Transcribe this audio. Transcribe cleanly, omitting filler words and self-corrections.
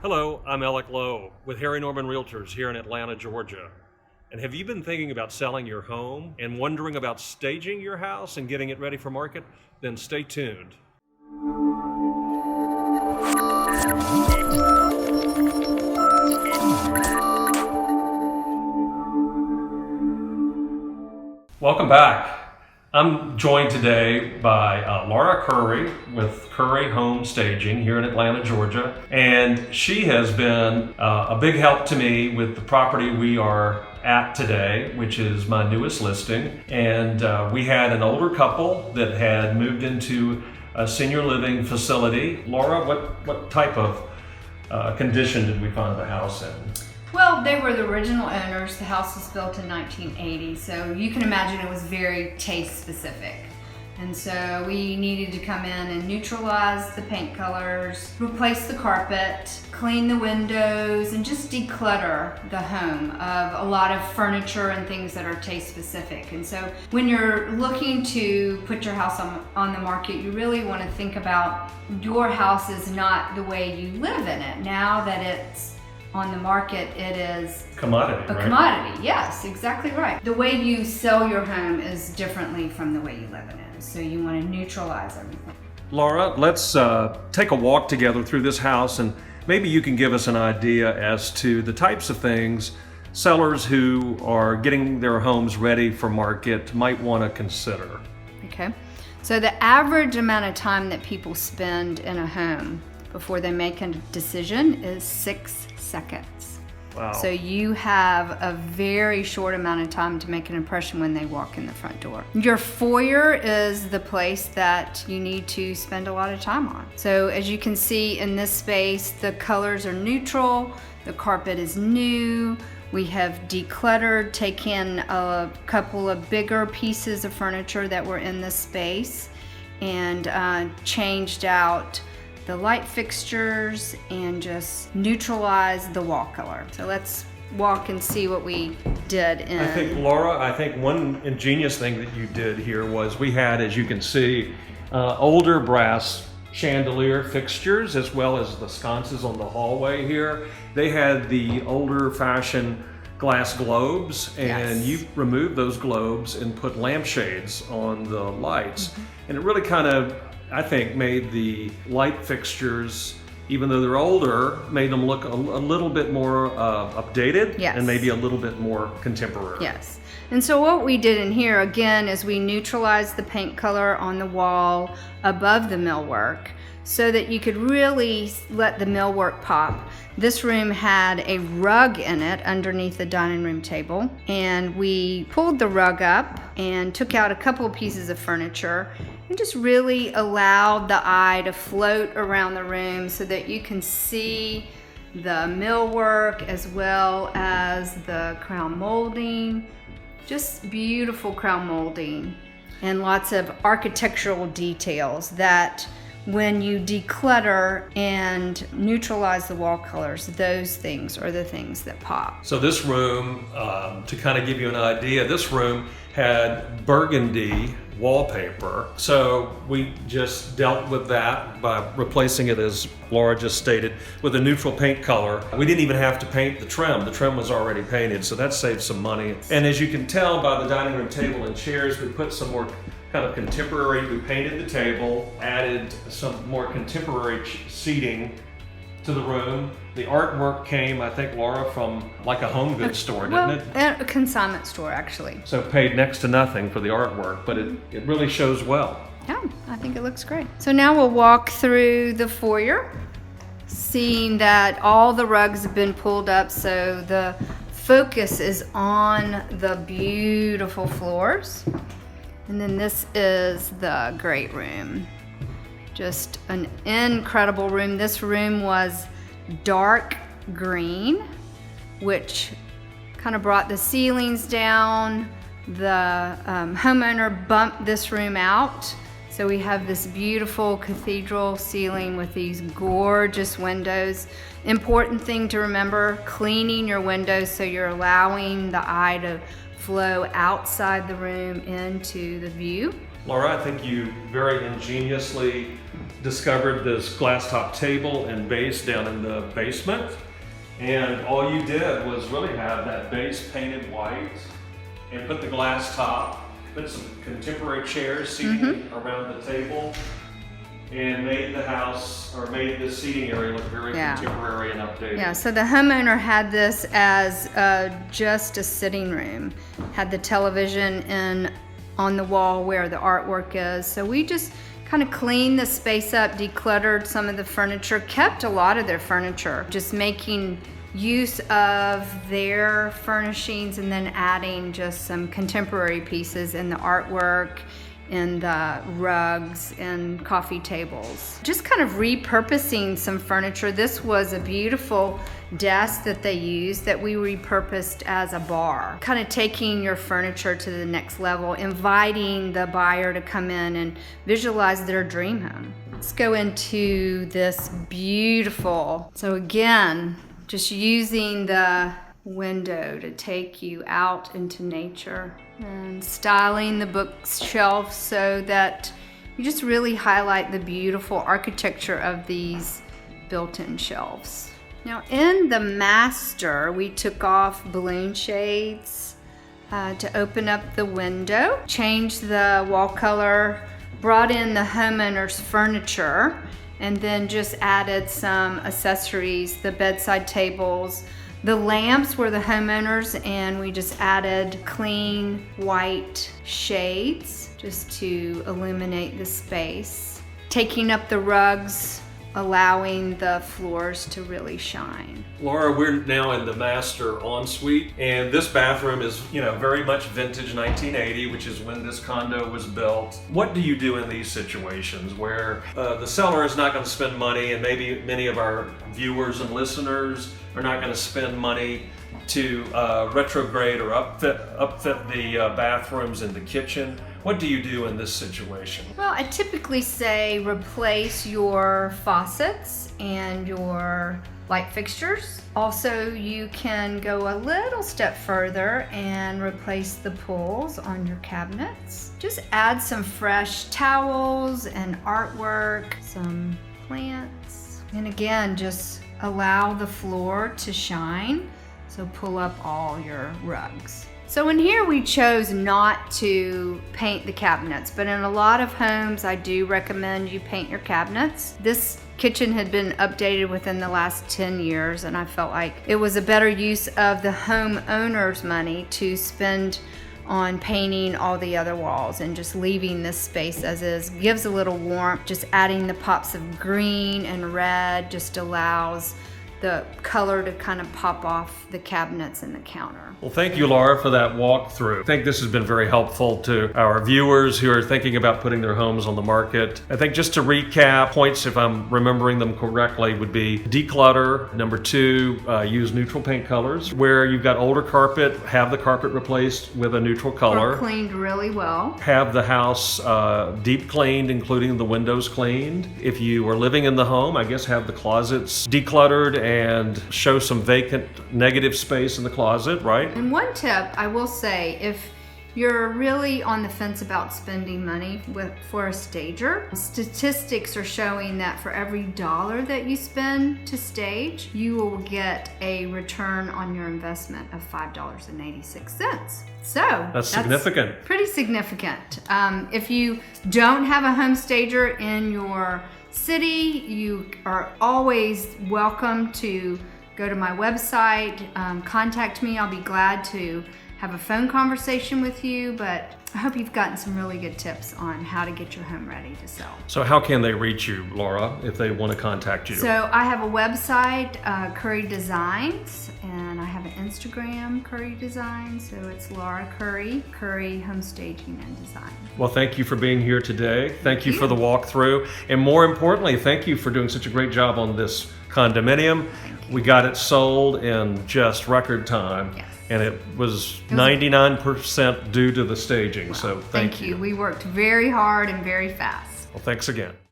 Hello, I'm alex.lowe with Harry Norman Realtors here in Atlanta, Georgia. And have you been thinking about selling your home and wondering about staging your house and getting it ready for market? Then stay tuned. Welcome back. I'm joined today by Laura Currie with Currie Home Staging here in Atlanta, Georgia. And she has been a big help to me with the property we are at today, which is my newest listing. And we had an older couple that had moved into a senior living facility. Laura, what type of condition did we find the house in? Well, they were the original owners. The house was built in 1980, so you can imagine it was very taste specific. And so we needed to come in and neutralize the paint colors, replace the carpet, clean the windows, and just declutter the home of a lot of furniture and things that are taste specific. And so when you're looking to put your house on the market, you really want to think about your house is not the way you live in it. Now that it's on the market, it is commodity, a commodity. Yes, exactly right. The way you sell your home is differently from the way you live in it. So you want to neutralize everything. Laura, let's take a walk together through this house, and maybe you can give us an idea as to the types of things sellers who are getting their homes ready for market might want to consider. Okay. So the average amount of time that people spend in a home before they make a decision is 6 seconds. Wow. So you have a very short amount of time to make an impression when they walk in the front door. Your foyer is the place that you need to spend a lot of time on. So as you can see in this space, the colors are neutral, the carpet is new, we have decluttered, taken a couple of bigger pieces of furniture that were in this space and changed out the light fixtures and just neutralize the wall color. So let's walk and see what we did in. I think, Laura, one ingenious thing that you did here was we had, as you can see, older brass chandelier fixtures as well as the sconces on the hallway here. They had the older fashioned glass globes, and Yes. you removed those globes and put lampshades on the lights. And it really kind of, I think, made the light fixtures, even though they're older, made them look a little bit more updated. Yes. And maybe a little bit more contemporary. Yes. And so what we did in here, again, is we neutralized the paint color on the wall above the millwork so that you could really let the millwork pop. This room had a rug in it underneath the dining room table, and we pulled the rug up and took out a couple of pieces of furniture and just really allowed the eye to float around the room so that you can see the millwork as well as the crown molding. Just beautiful crown molding and lots of architectural details that when you declutter and neutralize the wall colors, those things are the things that pop. So this room, to kind of give you an idea, this room had burgundy wallpaper. So we just dealt with that by replacing it, as Laura just stated, with a neutral paint color. We didn't even have to paint the trim. The trim was already painted, so that saved some money. And as you can tell by the dining room table and chairs, we put some more kind of contemporary. We painted the table, added some more contemporary seating to the room. The artwork came, I think, Laura, from like a home goods store, didn't it? A consignment store, actually. So paid next to nothing for the artwork, but it really shows well. Yeah, I think it looks great. So now we'll walk through the foyer, seeing that all the rugs have been pulled up, so the focus is on the beautiful floors. And then this is the great room. Just an incredible room. This room was dark green, which kind of brought the ceilings down. The homeowner bumped this room out. So we have this beautiful cathedral ceiling with these gorgeous windows. Important thing to remember, cleaning your windows so you're allowing the eye to flow outside the room into the view. Laura, I think you very ingeniously discovered this glass top table and base down in the basement. And all you did was really have that base painted white and put the glass top, put some contemporary chairs seating around the table, and made the house, or made the seating area look very contemporary and updated. Yeah, so the homeowner had this as just a sitting room, had the television on the wall where the artwork is. So we just kind of cleaned the space up, decluttered some of the furniture, kept a lot of their furniture, just making use of their furnishings and then adding just some contemporary pieces in the artwork, in the rugs and coffee tables. Just kind of repurposing some furniture. This was a beautiful desk that they used that we repurposed as a bar. Kind of taking your furniture to the next level, inviting the buyer to come in and visualize their dream home. Let's go into this beautiful, so again, just using the window to take you out into nature and styling the bookshelf so that you just really highlight the beautiful architecture of these built-in shelves. Now in the master, we took off balloon shades to open up the window, changed the wall color, brought in the homeowner's furniture, and then just added some accessories, the bedside tables. The lamps were the homeowners, and we just added clean white shades just to illuminate the space. Taking up the rugs, allowing the floors to really shine. Laura, we're now in the master ensuite, and this bathroom is, very much vintage 1980, which is when this condo was built. What do you do in these situations where the seller is not going to spend money, and maybe many of our viewers and listeners are not going to spend money to retrograde or upfit the bathrooms and the kitchen? What do you do in this situation? Well, I typically say replace your faucets and your light fixtures. Also, you can go a little step further and replace the pulls on your cabinets. Just add some fresh towels and artwork, some plants, and again, just allow the floor to shine. So pull up all your rugs. So in here we chose not to paint the cabinets, but in a lot of homes I do recommend you paint your cabinets. This kitchen had been updated within the last 10 years, and I felt like it was a better use of the homeowner's money to spend on painting all the other walls and just leaving this space as is. Gives a little warmth. Just adding the pops of green and red just allows the color to kind of pop off the cabinets and the counter. Well, thank you, Laura, for that walkthrough. I think this has been very helpful to our viewers who are thinking about putting their homes on the market. I think just to recap, points, if I'm remembering them correctly, would be declutter. Number 2, use neutral paint colors. Where you've got older carpet, have the carpet replaced with a neutral color. Or cleaned really well. Have the house deep cleaned, including the windows cleaned. If you are living in the home, I guess have the closets decluttered and show some vacant negative space in the closet, right? And one tip I will say, if you're really on the fence about spending money for a stager, statistics are showing that for every $1 that you spend to stage, you will get a return on your investment of $5.86. So that's significant. Pretty significant. If you don't have a home stager in your city, you are always welcome to go to my website, contact me. I'll be glad to have a phone conversation with you, but I hope you've gotten some really good tips on how to get your home ready to sell. So how can they reach you, Laura, if they want to contact you? So I have a website, Currie Designs, and I have an Instagram, Currie Designs. So it's Laura Currie, Currie Home Staging and Design. Well, thank you for being here today. Thank you for the walkthrough. And more importantly, thank you for doing such a great job on this condominium. We got it sold in just record time. Yes. And it was 99% due to the staging. Well, so thank you. We worked very hard and very fast. Well, thanks again.